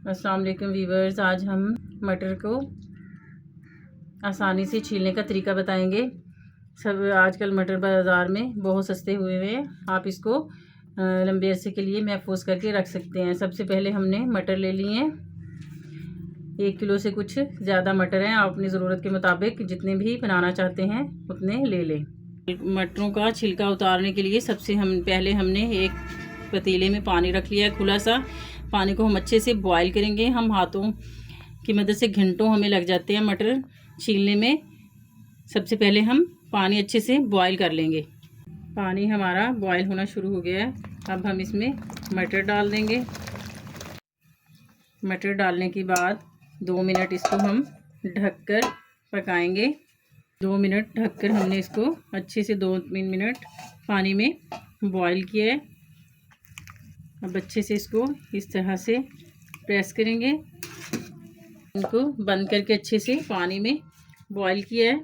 अस्सलाम वालेकुम व्यूवर्स, आज हम मटर को आसानी से छीलने का तरीका बताएंगे। सब आजकल मटर बाज़ार में बहुत सस्ते हुए हैं। आप इसको लंबे अरसे के लिए महफूज करके रख सकते हैं। सबसे पहले हमने मटर ले लिए हैं। 1 किलो से कुछ ज़्यादा मटर हैं। आप अपनी ज़रूरत के मुताबिक जितने भी बनाना चाहते हैं उतने ले लें। मटरों का छिलका उतारने के लिए सबसे पहले हमने एक पतीले में पानी रख लिया है खुला सा। पानी को हम अच्छे से बॉईल करेंगे। हम हाथों की मदद से घंटों हमें लग जाते हैं मटर छीलने में। सबसे पहले हम पानी अच्छे से बॉईल कर लेंगे। पानी हमारा बॉईल होना शुरू हो गया है। अब हम इसमें मटर डाल देंगे। मटर डालने के बाद 2 मिनट इसको हम ढककर पकाएंगे। 2 मिनट ढककर हमने इसको अच्छे से 2-3 मिनट पानी में बॉईल किया है। अब अच्छे से इसको इस तरह से प्रेस करेंगे। इनको बंद करके अच्छे से पानी में बॉईल किया है।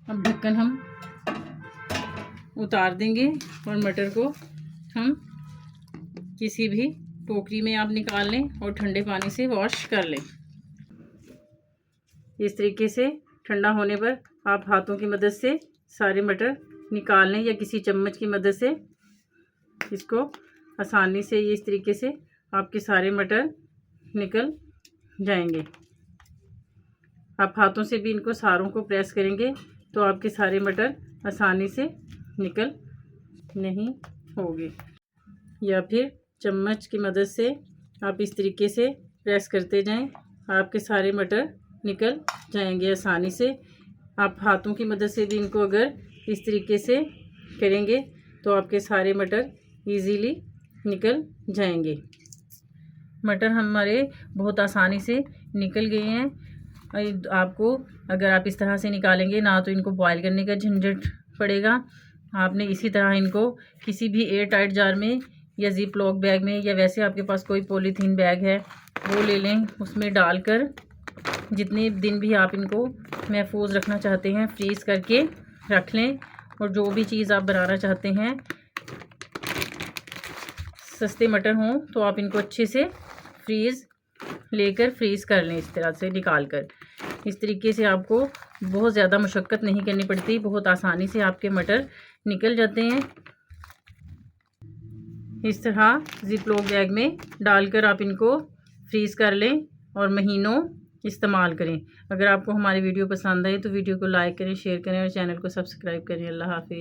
अब ढक्कन हम उतार देंगे और मटर को हम किसी भी टोकरी में आप निकाल लें और ठंडे पानी से वॉश कर लें। इस तरीके से ठंडा होने पर आप हाथों की मदद से सारे मटर निकाल लें या किसी चम्मच की मदद से इसको आसानी से इस तरीके से आपके सारे मटर निकल जाएंगे। आप हाथों से भी इनको सारों को प्रेस करेंगे तो आपके सारे मटर आसानी से निकल नहीं होंगे। या फिर चम्मच की मदद से आप इस तरीके से प्रेस करते जाएं, आपके सारे मटर निकल जाएंगे आसानी से। आप हाथों की मदद से भी इनको अगर इस तरीके से करेंगे तो आपके सारे मटर इजीली निकल जाएंगे। मटर हमारे बहुत आसानी से निकल गए हैं। आपको अगर आप इस तरह से निकालेंगे ना तो इनको बॉईल करने का झंझट पड़ेगा। आपने इसी तरह इनको किसी भी एयर टाइट जार में या जिप लॉक बैग में या वैसे आपके पास कोई पॉलीथीन बैग है वो ले लें। उसमें डालकर जितने दिन भी आप इनको महफूज रखना चाहते हैं फ्रीज़ करके रख लें। और जो भी चीज़ आप बनाना चाहते हैं सस्ते मटर हों तो आप इनको अच्छे से फ्रीज़ कर लें। इस तरह से निकाल कर इस तरीके से आपको बहुत ज़्यादा मशक्क़त नहीं करनी पड़ती। बहुत आसानी से आपके मटर निकल जाते हैं। इस तरह जिप लॉक बैग में डालकर आप इनको फ्रीज़ कर लें और महीनों इस्तेमाल करें। अगर आपको हमारी वीडियो पसंद आए तो वीडियो को लाइक करें, शेयर करें और चैनल को सब्सक्राइब करें। अल्लाह हाफ़िज़।